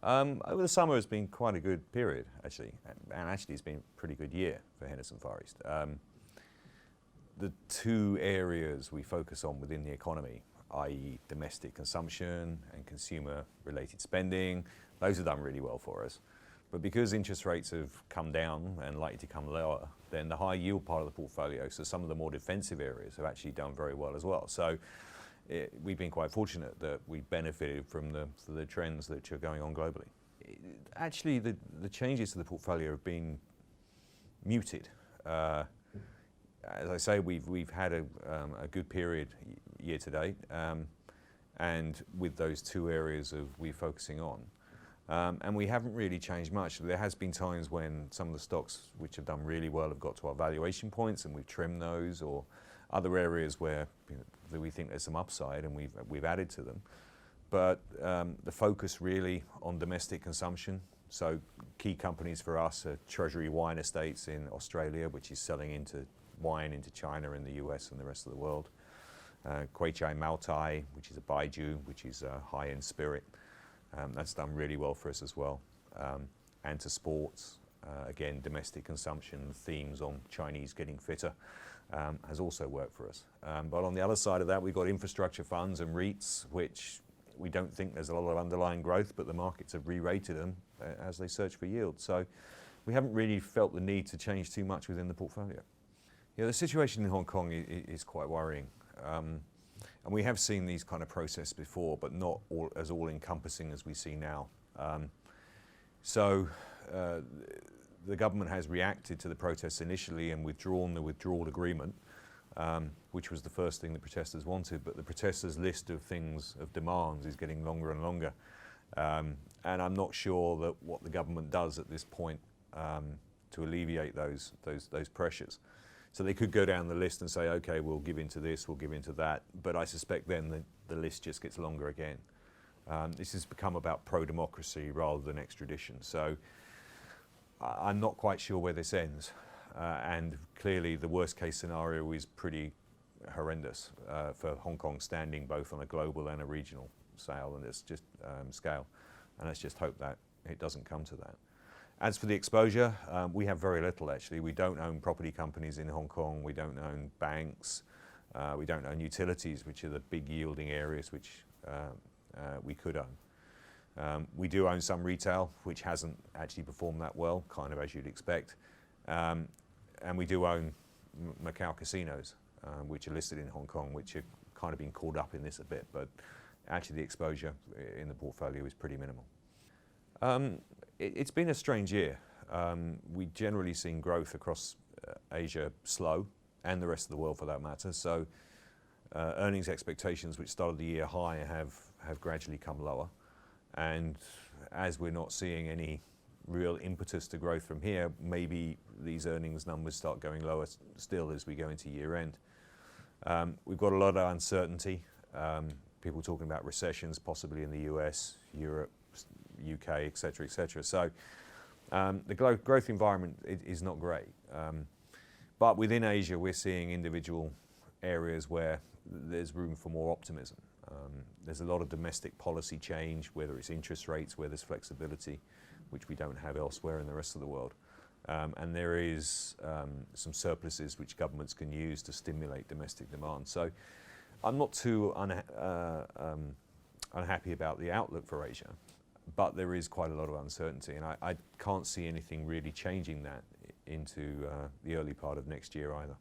Over the summer has been quite a good period, actually, and actually it's been a pretty good year for Henderson Far East. The two areas we focus on within the economy, i.e. domestic consumption and consumer-related spending, those have done really well for us. But because interest rates have come down and likely to come lower, then the high yield part of the portfolio, so some of the more defensive areas, have actually done very well as well. So we've been quite fortunate that we benefited from the trends that are going on globally. Actually, the changes to the portfolio have been muted. As I say, we've had a good period year to date, and with those two areas we're focusing on. And we haven't really changed much. There has been times when some of the stocks which have done really well have got to our valuation points and we've trimmed those, or other areas where that we think there's some upside and we've added to them. But the focus really on domestic consumption. So key companies for us are Treasury Wine Estates in Australia, which is selling wine into China and the US and the rest of the world. Kweichai Moutai, which is a Baijiu, which is a high-end spirit. That's done really well for us as well. And to sports, again, domestic consumption, themes on Chinese getting fitter has also worked for us. But on the other side of that, we've got infrastructure funds and REITs, which we don't think there's a lot of underlying growth, but the markets have re-rated them as they search for yield. So we haven't really felt the need to change too much within the portfolio. Yeah, the situation in Hong Kong is quite worrying. And we have seen these kind of processes before, but not as all-encompassing as we see now. The government has reacted to the protests initially and withdrawn the withdrawal agreement, which was the first thing the protesters wanted. But the protesters' list of demands is getting longer and longer. And I'm not sure that what the government does at this point to alleviate those pressures. So they could go down the list and say, okay, we'll give in to this, we'll give in to that. But I suspect then the list just gets longer again. This has become about pro-democracy rather than extradition. So I'm not quite sure where this ends. And clearly the worst case scenario is pretty horrendous for Hong Kong standing both on a global and a regional scale. And let's just hope that it doesn't come to that. As for the exposure, we have very little actually. We don't own property companies in Hong Kong, we don't own banks, we don't own utilities, which are the big yielding areas which we could own. We do own some retail, which hasn't actually performed that well, kind of as you'd expect. And we do own Macau casinos, which are listed in Hong Kong, which are kind of been caught up in this a bit, but actually the exposure in the portfolio is pretty minimal. It's been a strange year. We've generally seen growth across Asia slow, and the rest of the world for that matter. So earnings expectations, which started the year high, have gradually come lower. And as we're not seeing any real impetus to growth from here, maybe these earnings numbers start going lower still as we go into year end. We've got a lot of uncertainty. People talking about recessions possibly in the US, Europe, UK, et cetera, et cetera. So the growth environment is not great. But within Asia, we're seeing individual areas where there's room for more optimism. There's a lot of domestic policy change, whether it's interest rates, where there's flexibility, which we don't have elsewhere in the rest of the world. And there is some surpluses which governments can use to stimulate domestic demand. So I'm not too unhappy about the outlook for Asia. But there is quite a lot of uncertainty, and I can't see anything really changing that into the early part of next year either.